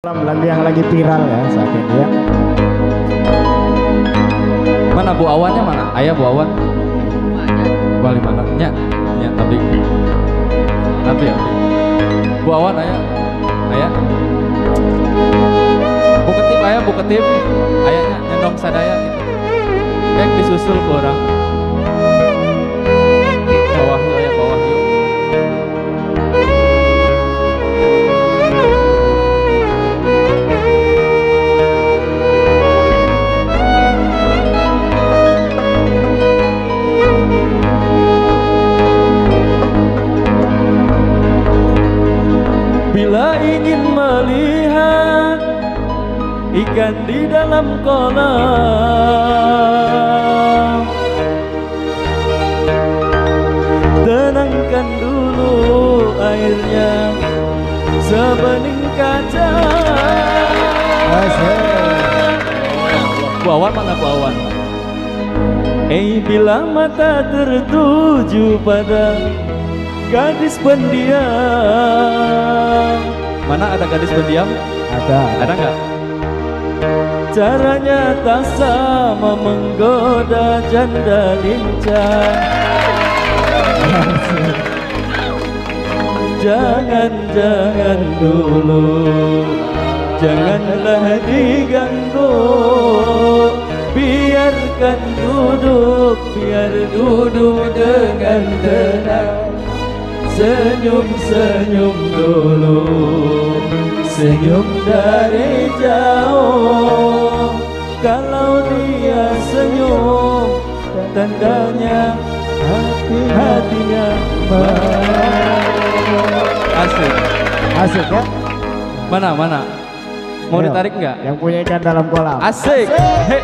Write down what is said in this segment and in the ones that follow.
Lagu yang lagi viral ya saat ini ya. Mana Bu Awannya mana? Ayah Bu Awan. Balik mana? Nya tapi ya. Bu Awan ayah. Bu Ketip ayah Bu Ketip. Ayahnya nyendong sadaya gitu. Kayak disusul ke orang. Bawah yuk ayah bawah yuk. Bila ingin melihat ikan di dalam kolam, tenangkan dulu airnya sebening kaca. Bu Awan mana Bu Awan? Bila mata tertuju pada gadis pendiam. Mana ada gadis pendiam? Ada nggak? Caranya tak sama menggoda janda lincah. Jangan dulu, janganlah diganggu. Biarkan biar duduk dengan tenang. Senyum dulu, senyum dari jauh. Kalau dia senyum, tandanya hatinya Asik ya. Mana? Mau Ayo, ditarik nggak? yang punya ikan dalam kolam. Asik. He.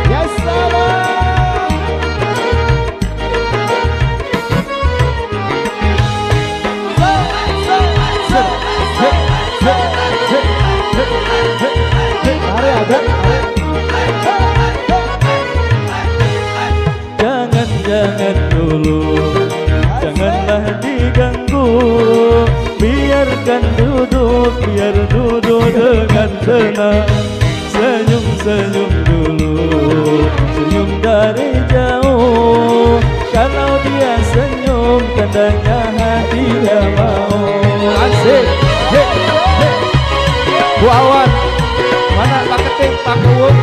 Ya salam. Mari ada. Jangan dulu, janganlah diganggu. Biarkan biar duduk dengan tenang. Senyum dulu, senyum dari jauh. Kalau dia senyum, tandanya hatinya mau. Asik. He. Bu Awan. Mana Pak Ketip, Pak Kuwuk?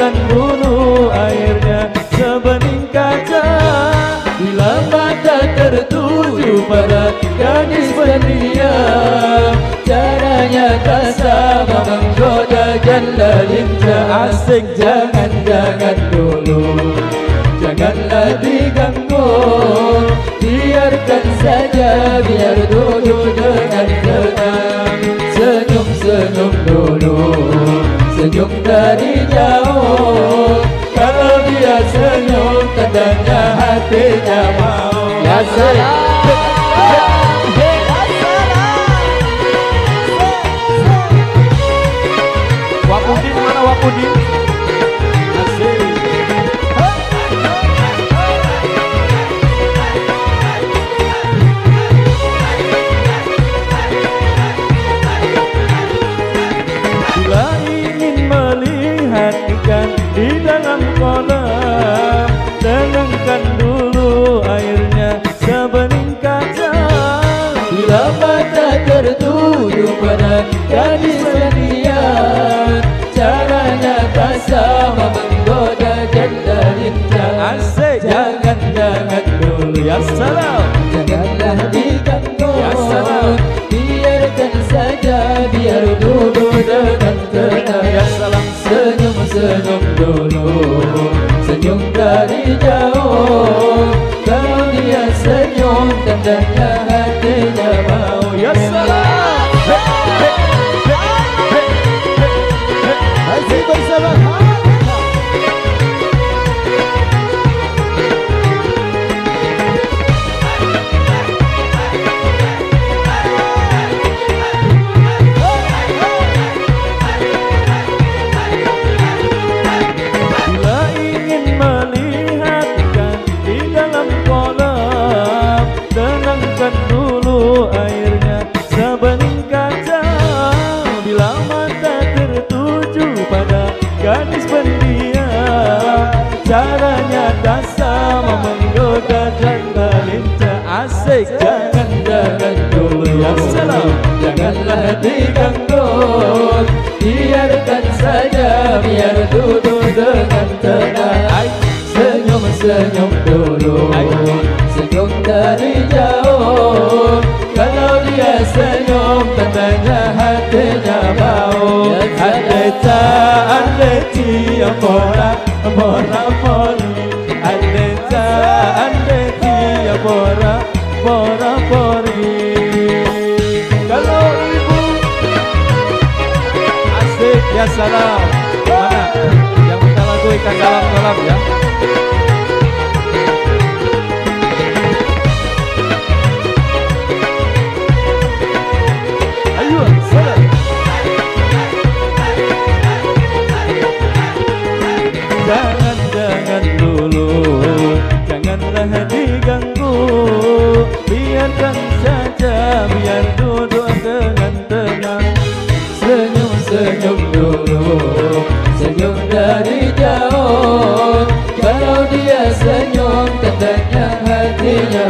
Dulu airnya sebening kaca. Bila mata tertuju pada gadis pendiam, caranya tak sama menggoda janda lincah. Asik. Jangan dulu, janganlah diganggu. Biarkan saja, biar duduk dengan tenang. Senyum dulu, senyum dari jauh. Kalau dia senyum, tandanya hatinya mau. Ya salam. Wapudin mana Wapudin? Asik. Bila ingin melihat ikan di dalam kolam, tenangkan dulu airnya sebening kaca. Bila mata tertuju pada gadis pendiam, caranya tak sama menggoda janda lincah. Asik. Jangan dulu, ya salam. Janganlah diganggu. Ya salam. Biarkan saja, biar duduk dengan tenang. Ya salam. Senyum dulu, senyum dari jauh. Kalau dia senyum, tandanya hatinya mau. Ya salam. Masih bersama ada sama menggoda dan melincah. Asik, jangan dulu ya salam, janganlah diganggu. Biarkan saja, biar duduk dengan tenang. Senyum dulu, senyum dari jauh. Kalau dia senyum, tandanya hatinya mau. Andeci, amora mori. Andeci, amora mori. Kalau ibu asik ya salam. Mana yang minta lagu ikan dalam kolam ya? Jangan dulu, janganlah diganggu. Biarkan saja, biar duduk dengan tenang. Senyum dulu, senyum dari jauh. Kalau dia senyum, tandanya hatinya